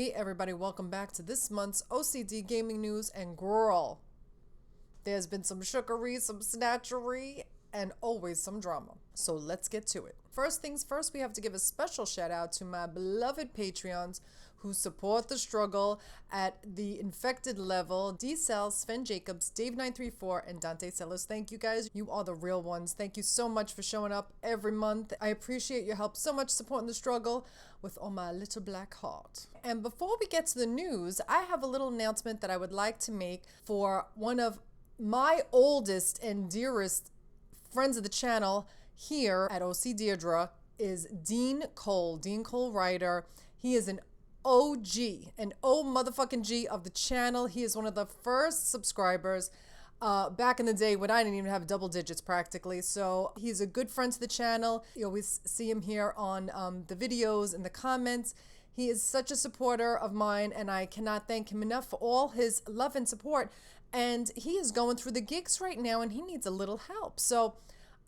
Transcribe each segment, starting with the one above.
Hey everybody, welcome back to this month's O.C.D gaming news, and girl, there's been some shookery, some snatchery, and always some drama. So let's get to it. First things first, we have to give a special shout out to my beloved Patreons who support the struggle at the infected level. D-Cell, Sven Jacobs, Dave934, and Dante Sellers. Thank you guys. You are the real ones. Thank you so much for showing up every month. I appreciate your help so much supporting the struggle with all my little black heart. And before we get to the news, I have a little announcement that I would like to make for one of my oldest and dearest friends of the channel here at O.C.Deidre is Dean Cole. Dean Cole writer. He is an OG, an O motherfucking G of the channel. He is one of the first subscribers back in the day when I didn't even have double digits practically. So he's a good friend to the channel. You always see him here on the videos and the comments. He is such a supporter of mine, and I cannot thank him enough for all his love and support. And he is going through the gigs right now, and he needs a little help. So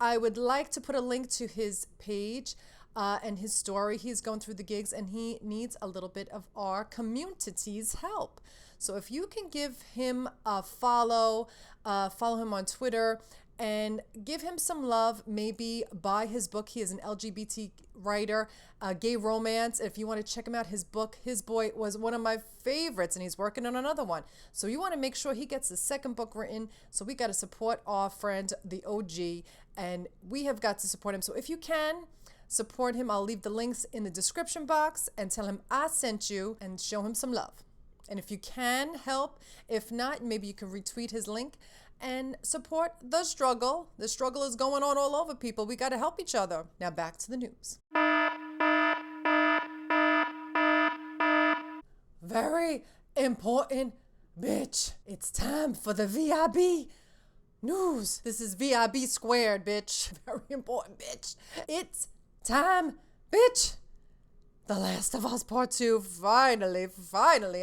I would like to put a link to his page and his story. He's going through the gigs, and he needs a little bit of our community's help. So if you can give him a follow him on Twitter, and give him some love, maybe buy his book. He is an LGBT writer, gay romance. If you want to check him out, his book, His Boy, was one of my favorites, and he's working on another one. So you want to make sure he gets the second book written. So we got to support our friend, the OG, and we have got to support him. So if you can support him, I'll leave the links in the description box and tell him I sent you and show him some love. And if you can help, if not, maybe you can retweet his link and support the struggle. The struggle is going on all over, people. We got to help each other. Now back to the news. Very important, bitch. It's time for the VIB news. This is VIB squared, bitch. Very important, bitch. It's time, bitch. The Last of Us Part 2, finally.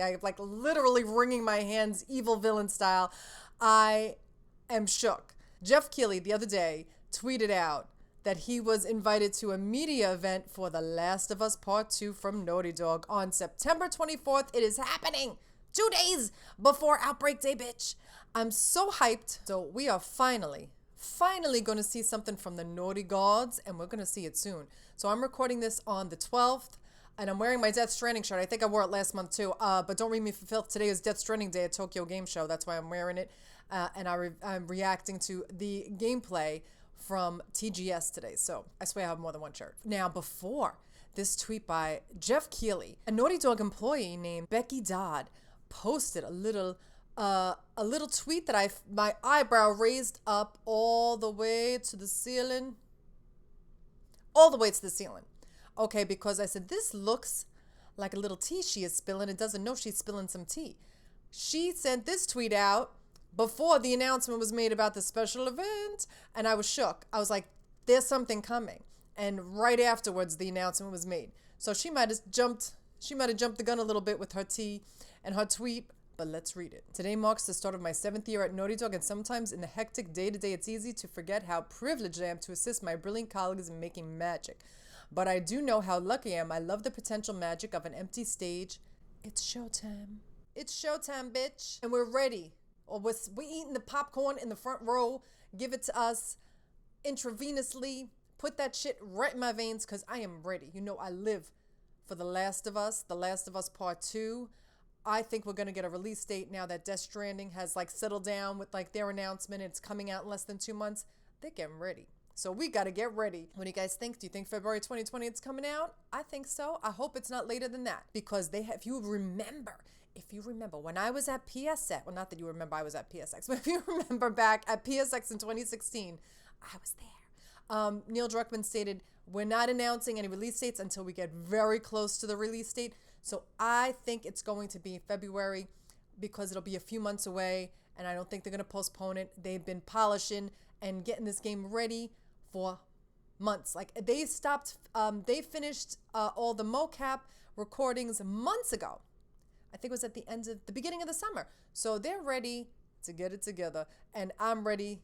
I like literally wringing my hands, evil villain style. I am shook. Jeff Keighley the other day tweeted out that he was invited to a media event for The Last of Us Part 2 from Naughty Dog on September 24th. It is happening 2 days before Outbreak Day, bitch. I'm so hyped. So we are finally going to see something from the Naughty Gods, and we're going to see it soon. So I'm recording this on the 12th. And I'm wearing my Death Stranding shirt. I think I wore it last month too. But don't read me for filth. Today is Death Stranding Day at Tokyo Game Show. That's why I'm wearing it. And I'm reacting to the gameplay from TGS today. So I swear I have more than one shirt. Now, before this tweet by Jeff Keighley, a Naughty Dog employee named Becky Dodd posted a little tweet that my eyebrow raised up all the way to the ceiling. All the way to the ceiling. Okay, because I said, this looks like a little tea she is spilling. It doesn't know she's spilling some tea. She sent this tweet out before the announcement was made about the special event, and I was shook. I was like, there's something coming. And right afterwards, the announcement was made. So she might have jumped the gun a little bit with her tea and her tweet, but let's read it. Today marks the start of my 7th year at Naughty Dog, and sometimes in the hectic day-to-day, it's easy to forget how privileged I am to assist my brilliant colleagues in making magic. But I do know how lucky I am. I love the potential magic of an empty stage. It's showtime. It's showtime, bitch. And we're ready. Or we're eating the popcorn in the front row. Give it to us intravenously. Put that shit right in my veins, because I am ready. You know I live for The Last of Us. The Last of Us Part 2. I think we're going to get a release date now that Death Stranding has like settled down with like their announcement. It's coming out in less than 2 months. They're getting ready. So we got to get ready. What do you guys think? Do you think February 2020 it's coming out? I think so. I hope it's not later than that, because if you remember when I was at PSX, well, not that you remember I was at PSX, but if you remember back at PSX in 2016, I was there. Neil Druckmann stated, we're not announcing any release dates until we get very close to the release date. So I think it's going to be February, because it'll be a few months away, and I don't think they're going to postpone it. They've been polishing and getting this game ready for months. Like they finished all the mocap recordings months ago. I think it was at the beginning of the summer. So they're ready to get it together, and I'm ready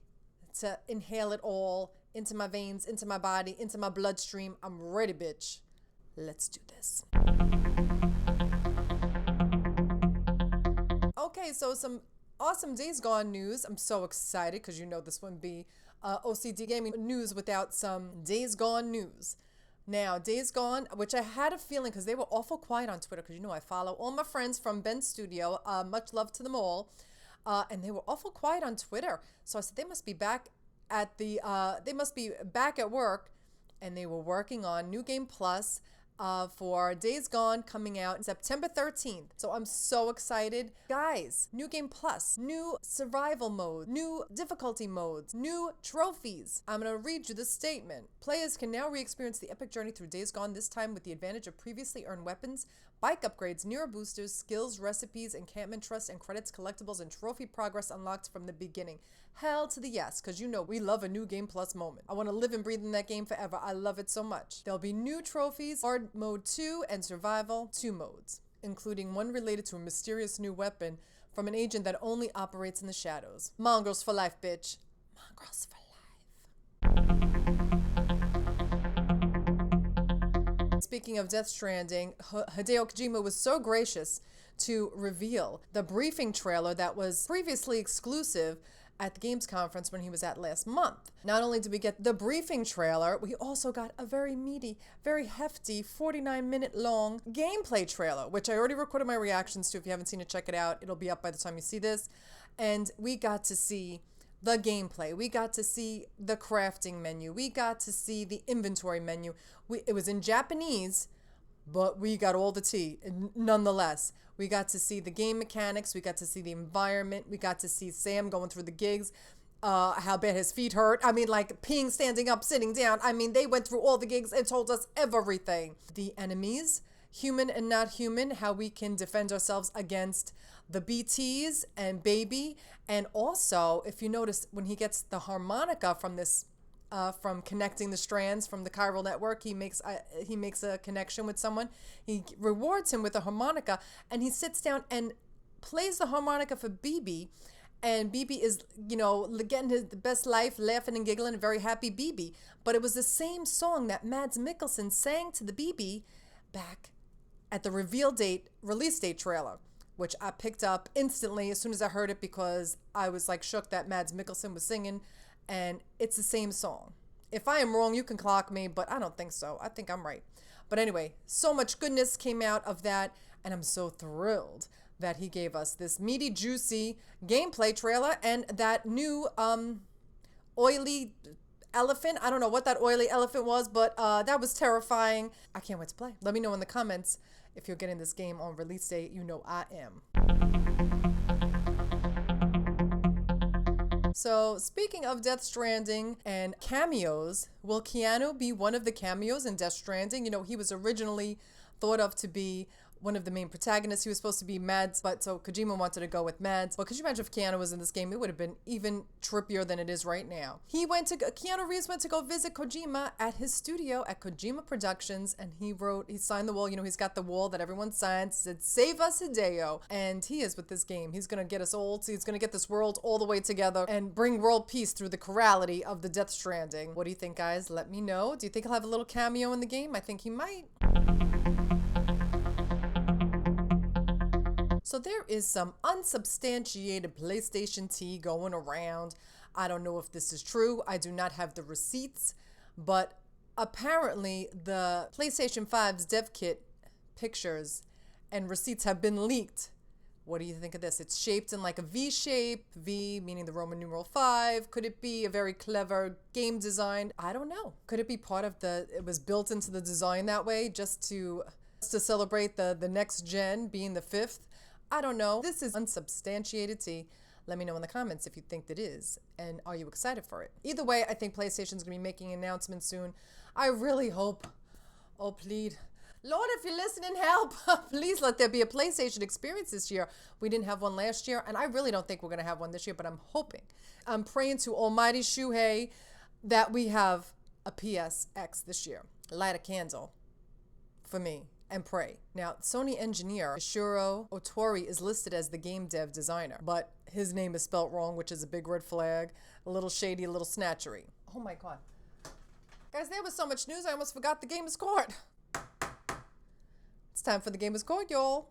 to inhale it all into my veins, into my body, into my bloodstream. I'm ready, bitch. Let's do this. Okay, so some awesome Days Gone news. I'm so excited because you know this wouldn't be O.C.D gaming news without some Days Gone news. Now, Days Gone, which I had a feeling because they were awful quiet on Twitter, because you know I follow all my friends from Ben's studio. Much love to them all. And they were awful quiet on Twitter. So I said they must be back at work, and they were working on New Game Plus for Days Gone coming out September 13th. So I'm so excited. Guys, New Game Plus, new survival mode, new difficulty modes, new trophies. I'm going to read you this statement. Players can now re-experience the epic journey through Days Gone, this time with the advantage of previously earned weapons, bike upgrades, newer boosters, skills, recipes, encampment trusts, and credits, collectibles, and trophy progress unlocked from the beginning. Hell to the yes, because you know we love a New Game Plus moment. I want to live and breathe in that game forever. I love it so much. There'll be new trophies, hard mode 2 and survival 2 modes, including one related to a mysterious new weapon from an agent that only operates in the shadows. Mongrels for life, bitch. Mongrels for life. Speaking of Death Stranding, Hideo Kojima was so gracious to reveal the briefing trailer that was previously exclusive at the Games conference when he was at last month. Not only did we get the briefing trailer, we also got a very meaty, very hefty, 49-minute long gameplay trailer, which I already recorded my reactions to. If you haven't seen it, check it out. It'll be up by the time you see this. And we got to see the gameplay. We got to see the crafting menu. We got to see the inventory menu. It was in Japanese, but we got all the tea nonetheless. We got to see the game mechanics. We got to see the environment. We got to see Sam going through the gigs, how bad his feet hurt. I mean, like peeing, standing up, sitting down. I mean, they went through all the gigs and told us everything. The enemies, human and not human, how we can defend ourselves against the BTs and Baby. And also, if you notice, when he gets the harmonica from this from connecting the strands from the chiral network, he makes a connection with someone. He rewards him with a harmonica, and he sits down and plays the harmonica for BB, and BB is, you know, getting his best life, laughing and giggling, a very happy BB. But it was the same song that Mads Mikkelsen sang to the BB back at the release date trailer, which I picked up instantly as soon as I heard it, because I was like shook that Mads Mikkelsen was singing. And it's the same song. If I am wrong, you can clock me, but I don't think so. I think I'm right. But anyway, so much goodness came out of that, and I'm so thrilled that he gave us this meaty, juicy gameplay trailer and that new oily elephant. I don't know what that oily elephant was, but that was terrifying. I can't wait to play. Let me know in the comments if you're getting this game on release date. You know I am. So speaking of Death Stranding and cameos, will Keanu be one of the cameos in Death Stranding? You know, he was originally thought of to be one of the main protagonists. He was supposed to be Mads, but so Kojima wanted to go with Mads. But could you imagine if Keanu was in this game? It would have been even trippier than it is right now. Keanu Reeves went to go visit Kojima at his studio at Kojima Productions, and he signed the wall. You know, he's got the wall that everyone signs, said, "Save us, Hideo." And he is with this game. He's going to get us all, he's going to get this world all the way together and bring world peace through the chorality of the Death Stranding. What do you think, guys? Let me know. Do you think he'll have a little cameo in the game? I think he might. So there is some unsubstantiated PlayStation tea going around. I don't know if this is true. I do not have the receipts, but apparently the PlayStation 5's dev kit pictures and receipts have been leaked. What do you think of this? It's shaped in like a V shape, V meaning the Roman numeral 5. Could it be a very clever game design? I don't know. Could it be part of it was built into the design that way just to celebrate the next gen being the 5th? I don't know. This is unsubstantiated tea. Let me know in the comments if you think it is, and are you excited for it? Either way, I think PlayStation's gonna be making an announcement soon. I really hope, oh plead, Lord, if you're listening, help. Please let there be a PlayStation experience this year. We didn't have one last year, and I really don't think we're gonna have one this year, but I'm hoping. I'm praying to Almighty Shuhei that we have a PSX this year. Light a candle for me and pray. Now, Sony engineer Ishiro Otori is listed as the game dev designer, but his name is spelt wrong, which is a big red flag, a little shady, a little snatchery. Oh my God. Guys, there was so much news, I almost forgot the Gamers Court. It's time for the Gamers Court, y'all.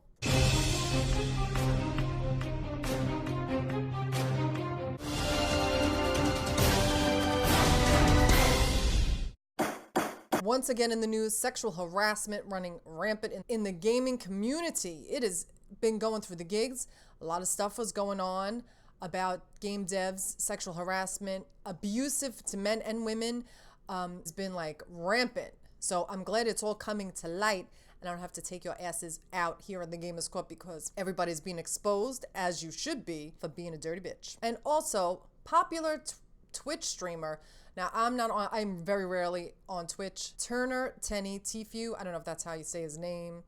Once again in the news, sexual harassment running rampant in the gaming community. It has been going through the gigs. A lot of stuff was going on about game devs, sexual harassment, abusive to men and women. It's been like rampant. So I'm glad it's all coming to light and I don't have to take your asses out here in the Gamers Court because everybody's being exposed, as you should be, for being a dirty bitch. And also, popular Twitch streamer. Now, I'm very rarely on Twitch. Turner Tenny Tfue, I don't know if that's how you say his name,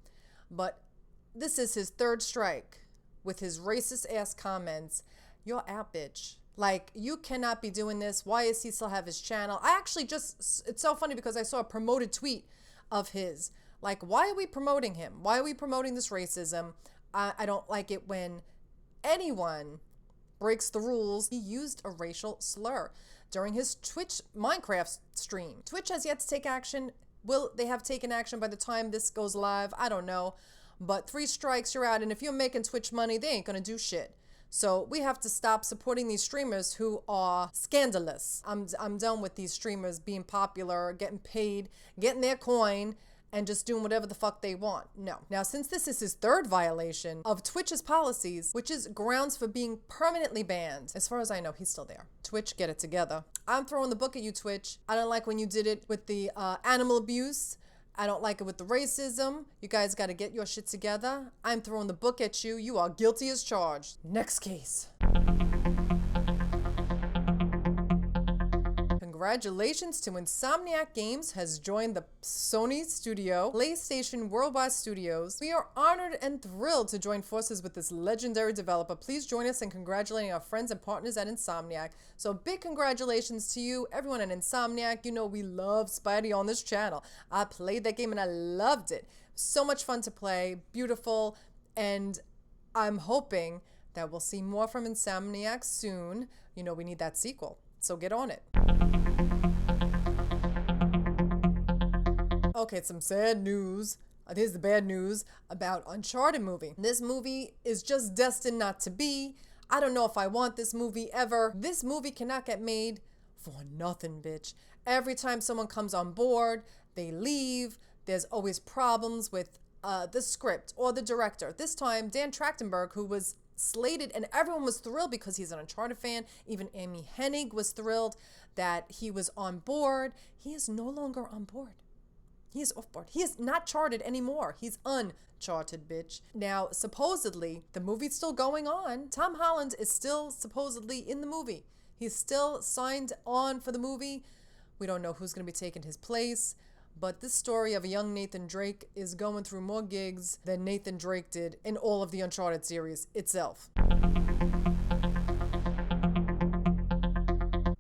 but this is his third strike with his racist ass comments. You're out, bitch. Like, you cannot be doing this. Why does he still have his channel? It's so funny because I saw a promoted tweet of his. Like, why are we promoting him? Why are we promoting this racism? I don't like it when anyone breaks the rules. He used a racial slur during his Twitch Minecraft stream. Twitch has yet to take action. Will they have taken action by the time this goes live? I don't know. But 3 strikes, you're out. And if you're making Twitch money, they ain't gonna do shit. So we have to stop supporting these streamers who are scandalous. I'm done with these streamers being popular, getting paid, getting their coin, and just doing whatever the fuck they want. No. Now, since this is his third violation of Twitch's policies, which is grounds for being permanently banned, as far as I know, he's still there. Twitch, get it together. I'm throwing the book at you, Twitch. I don't like when you did it with the animal abuse. I don't like it with the racism. You guys got to get your shit together. I'm throwing the book at you. You are guilty as charged. Next case. Congratulations to Insomniac Games has joined the Sony Studio, PlayStation Worldwide Studios. We are honored and thrilled to join forces with this legendary developer. Please join us in congratulating our friends and partners at Insomniac. So big congratulations to you, everyone at Insomniac. You know we love Spidey on this channel. I played that game and I loved it. So much fun to play, beautiful, and I'm hoping that we'll see more from Insomniac soon. You know we need that sequel, so get on it. Okay, some sad news. Here's the bad news about Uncharted movie. This movie is just destined not to be. I don't know if I want this movie ever. This movie cannot get made for nothing, bitch. Every time someone comes on board, they leave. There's always problems with the script or the director. This time, Dan Trachtenberg, who was slated, and everyone was thrilled because he's an Uncharted fan. Even Amy Hennig was thrilled that he was on board. He is no longer on board. He is off board. He is not charted anymore. He's uncharted, bitch. Now, supposedly, the movie's still going on. Tom Holland is still supposedly in the movie. He's still signed on for the movie. We don't know who's going to be taking his place. But this story of a young Nathan Drake is going through more gigs than Nathan Drake did in all of the Uncharted series itself.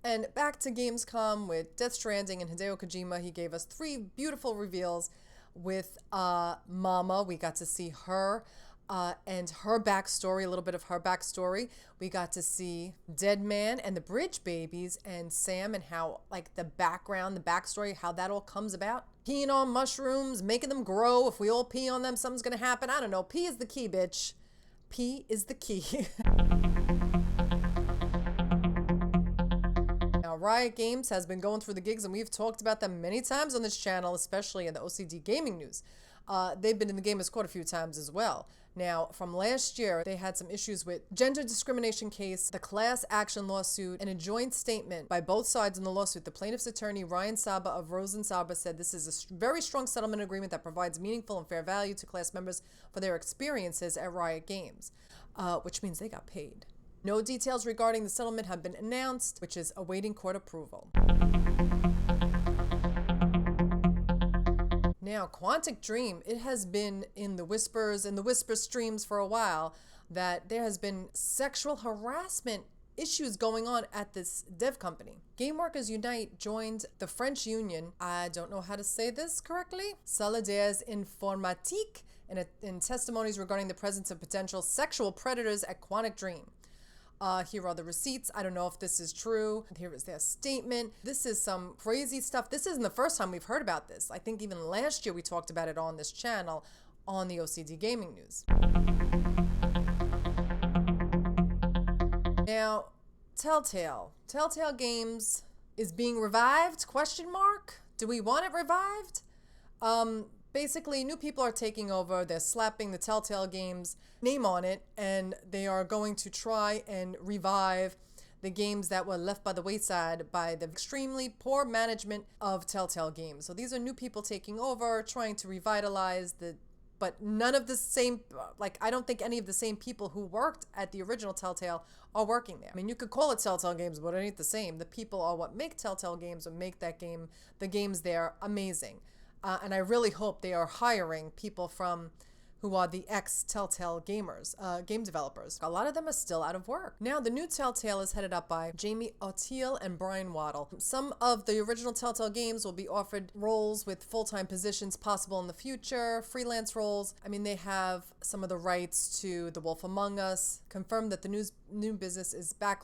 And back to Gamescom with Death Stranding and Hideo Kojima. He gave us 3 beautiful reveals with Mama. We got to see her and her backstory, a little bit of her backstory. We got to see Dead Man and the Bridge Babies and Sam and how, like, the background, the backstory, how that all comes about. Peeing on mushrooms, making them grow. If we all pee on them, something's gonna happen. I don't know. Pee is the key, bitch. Pee is the key. Now, Riot Games has been going through the gigs, and we've talked about them many times on this channel, especially in the O.C.D gaming news. They've been in the Gamers Court a few times as well. Now, from last year, they had some issues with gender discrimination case, the class action lawsuit, and a joint statement by both sides in the lawsuit. The plaintiff's attorney, Ryan Saba of Rosen Saba, said this is a very strong settlement agreement that provides meaningful and fair value to class members for their experiences at Riot Games, which means they got paid. No details regarding the settlement have been announced, which is awaiting court approval. Now, Quantic Dream, it has been in the whispers and the whisper streams for a while that there has been sexual harassment issues going on at this dev company. Game Workers Unite joined the French union, I don't know how to say this correctly, Solidaires Informatiques, in testimonies regarding the presence of potential sexual predators at Quantic Dream. Here are the receipts. I don't know if this is true. Here is their statement. This is some crazy stuff. This isn't the first time we've heard about this. I think even last year we talked about it on this channel on the O.C.D gaming news. Now, Telltale Games is being revived, question mark? Do we want it revived? Basically, new people are taking over. They're slapping the Telltale Games name on it, and they are going to try and revive the games that were left by the wayside by the extremely poor management of Telltale Games. So these are new people taking over, trying to revitalize but none of the same, I don't think any of the same people who worked at the original Telltale are working there. I mean, you could call it Telltale Games, but it ain't the same. The people are what make Telltale Games or make that game, the games there, amazing. And I really hope they are hiring people who are the ex-Telltale gamers, game developers. A lot of them are still out of work. Now, the new Telltale is headed up by Jamie O'Teal and Brian Waddle. Some of the original Telltale games will be offered roles with full-time positions possible in the future, freelance roles. I mean, they have some of the rights to The Wolf Among Us, confirmed that the new business is back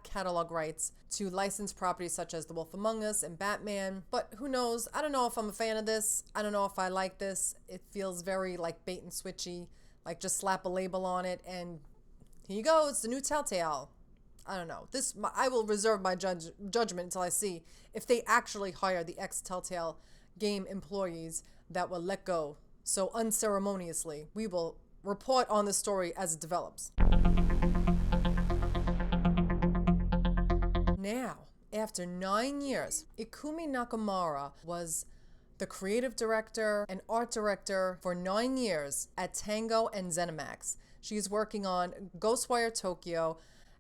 catalog rights to licensed properties such as The Wolf Among Us and Batman. But who knows? I don't know if I'm a fan of this. I don't know if I like this. It feels very like bait and switchy, like just slap a label on it and here you go, it's the new Telltale. I don't know. I will reserve my judgment until I see if they actually hire the ex-Telltale game employees that were let go so unceremoniously. We will report on the story as it develops. Now, after 9 years, Ikumi Nakamura was the creative director and art director for 9 years at Tango and ZeniMax. She's working on Ghostwire Tokyo,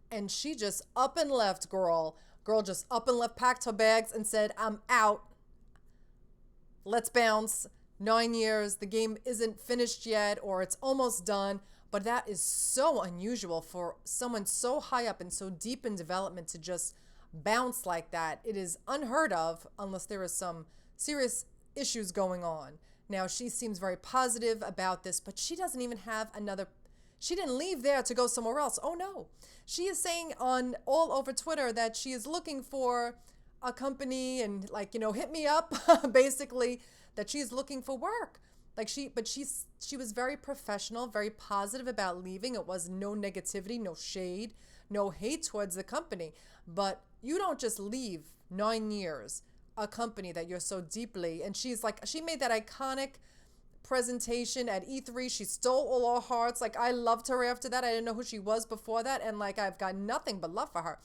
and she just up and left, girl. Girl just up and left, packed her bags and said, I'm out. Let's bounce. 9 years, the game isn't finished yet, or it's almost done. But that is so unusual for someone so high up and so deep in development to just bounce like that. It is unheard of unless there is some serious issues going on. Now, she seems very positive about this, but she doesn't even have she didn't leave there to go somewhere else. Oh no. She is saying on all over Twitter that she is looking for a company and hit me up, basically, that she's looking for work. She was very professional, very positive about leaving. It was no negativity, no shade, no hate towards the company. But you don't just leave 9 years a company that you're so deeply, and she made that iconic presentation at E3. She stole all our hearts. I loved her after that. I didn't know who she was before that, and I've got nothing but love for her.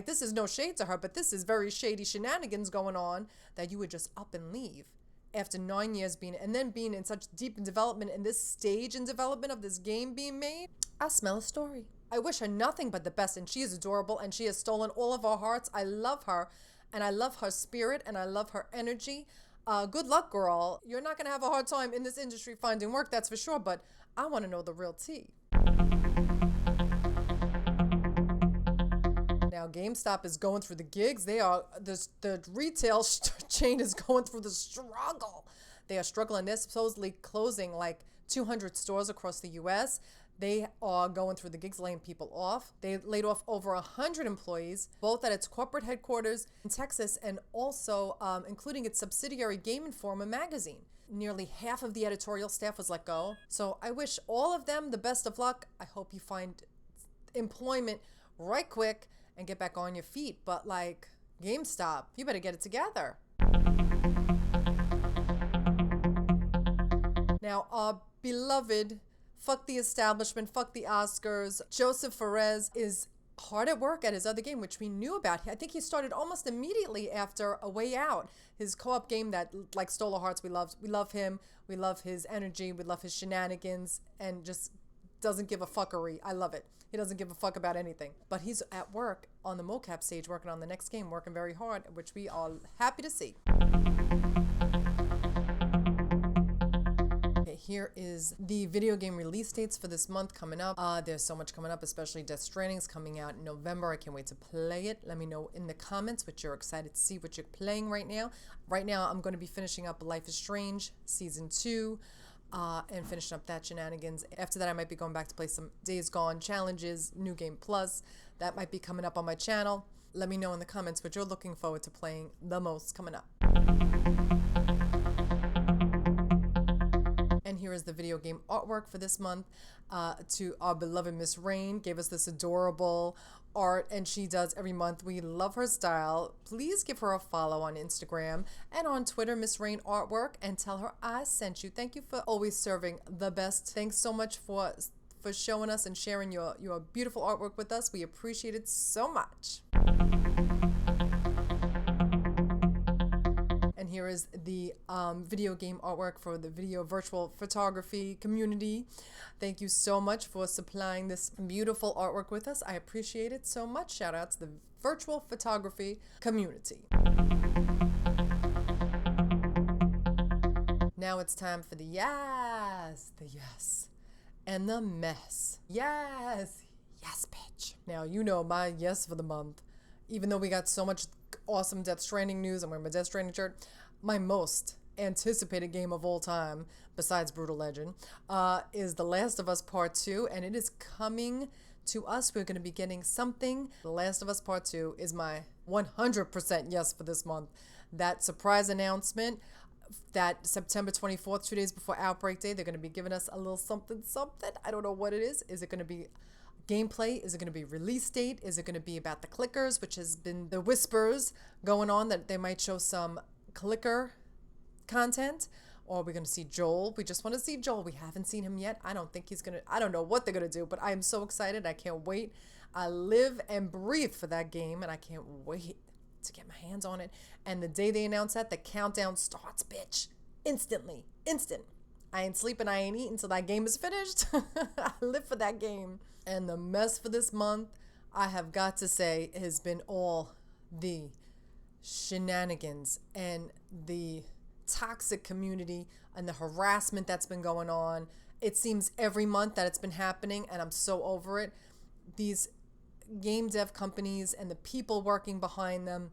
This is no shade to her, but this is very shady shenanigans going on that you would just up and leave after 9 years being in such deep in development, and this stage in development of this game being made. I smell a story. I wish her nothing but the best, and she is adorable, and she has stolen all of our hearts. I love her, and I love her spirit, and I love her energy. Good luck, girl. You're not going to have a hard time in this industry finding work, that's for sure, but I want to know the real tea. Now, GameStop is going through the gigs. The retail chain is going through the struggle. They are struggling. They're supposedly closing 200 stores across the U.S. They are going through the gigs, laying people off. They laid off over 100 employees, both at its corporate headquarters in Texas and also including its subsidiary Game Informer magazine. Nearly half of the editorial staff was let go. So I wish all of them the best of luck. I hope you find employment right quick and get back on your feet. But GameStop, you better get it together. Now, our beloved fuck the establishment, fuck the Oscars, Joseph Fares is hard at work at his other game, which we knew about. I think he started almost immediately after A Way Out, his co-op game that stole our hearts. We love him. We love his energy. We love his shenanigans, and just doesn't give a fuckery. I love it. He doesn't give a fuck about anything. But he's at work on the mocap stage working on the next game, working very hard, which we are happy to see. Here is the video game release dates for this month coming up. There's so much coming up, especially Death Stranding is coming out in November. I can't wait to play it. Let me know in the comments what you're excited to see, what you're playing right now. Right now, I'm going to be finishing up Life is Strange Season 2 and finishing up that shenanigans. After that, I might be going back to play some Days Gone challenges, New Game Plus. That might be coming up on my channel. Let me know in the comments what you're looking forward to playing the most coming up. And here is the video game artwork for this month. To our beloved Miss Rain, gave us this adorable art and she does every month. We love her style. Please give her a follow on Instagram and on Twitter, Miss Rain Artwork, and tell her I sent you. Thank you for always serving the best. Thanks so much for showing us and sharing your beautiful artwork with us. We appreciate it so much. And here is the video game artwork for the video virtual photography community. Thank you so much for supplying this beautiful artwork with us. I appreciate it so much. Shout out to the virtual photography community. Now it's time for the yes, and the mess. Yes, bitch. Now, you know my yes for the month. Even though we got so much awesome Death Stranding news, I'm wearing my Death Stranding shirt, my most anticipated game of all time, besides Brutal Legend, is The Last of Us Part 2, and it is coming to us. We're going to be getting something. The Last of Us Part 2 is my 100% yes for this month. That surprise announcement, that September 24th, 2 days before Outbreak Day, they're going to be giving us a little something. I don't know what it is. Is it going to be gameplay? Is it going to be release date? Is it going to be about the clickers, which has been the whispers going on that they might show some clicker content? Or are we going to see Joel? We just want to see Joel. We haven't seen him yet. I don't think he's going to, I don't know what they're going to do, but I am so excited. I can't wait. I live and breathe for that game, and I can't wait to get my hands on it. And the day they announce that, the countdown starts, bitch. Instantly. Instant. I ain't sleeping, I ain't eating until that game is finished. I live for that game. And the mess for this month, I have got to say, has been all the shenanigans and the toxic community and the harassment that's been going on. It seems every month that it's been happening, and I'm so over it. These game dev companies and the people working behind them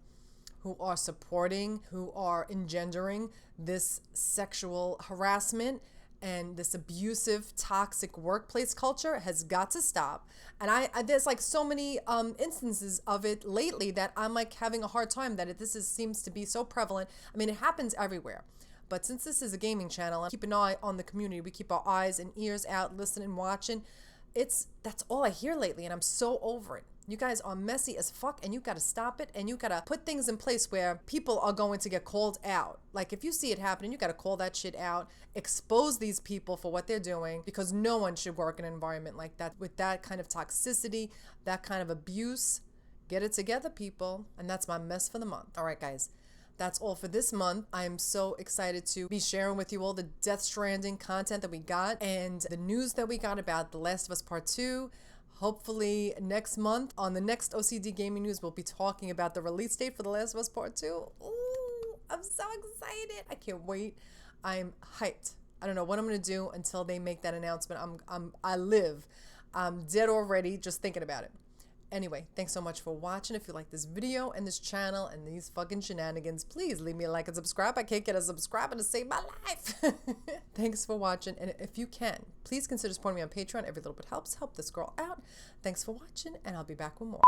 who are supporting, who are engendering this sexual harassment and this abusive, toxic workplace culture has got to stop. And I there's like so many instances of it lately that I'm like having a hard time that seems to be so prevalent. I mean, it happens everywhere. But since this is a gaming channel and keep an eye on the community, we keep our eyes and ears out, listening, watching. That's all I hear lately, and I'm so over it. You guys are messy as fuck, and you gotta stop it, and you gotta put things in place where people are going to get called out. Like, if you see it happening, you gotta call that shit out, expose these people for what they're doing, because no one should work in an environment like that with that kind of toxicity, that kind of abuse. Get it together, people. And that's my mess for the month. All right, guys. That's all for this month. I'm so excited to be sharing with you all the Death Stranding content that we got and the news that we got about The Last of Us Part 2. Hopefully next month on the next O.C.D Gaming News, we'll be talking about the release date for The Last of Us Part 2. Ooh, I'm so excited. I can't wait. I'm hyped. I don't know what I'm going to do until they make that announcement. I'm dead already just thinking about it. Anyway, thanks so much for watching. If you like this video and this channel and these fucking shenanigans, please leave me a like and subscribe. I can't get a subscriber to save my life. Thanks for watching. And if you can, please consider supporting me on Patreon. Every little bit helps. Help this girl out. Thanks for watching, and I'll be back with more.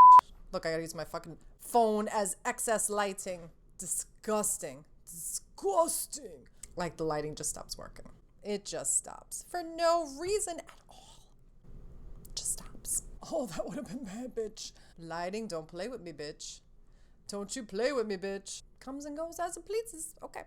Look, I gotta use my fucking phone as excess lighting. Disgusting. Disgusting. Like the lighting just stops working. It just stops. For no reason at all. Just stops. Oh, that would have been bad, bitch. Lighting, don't play with me, bitch. Don't you play with me, bitch. Comes and goes as it pleases. Okay.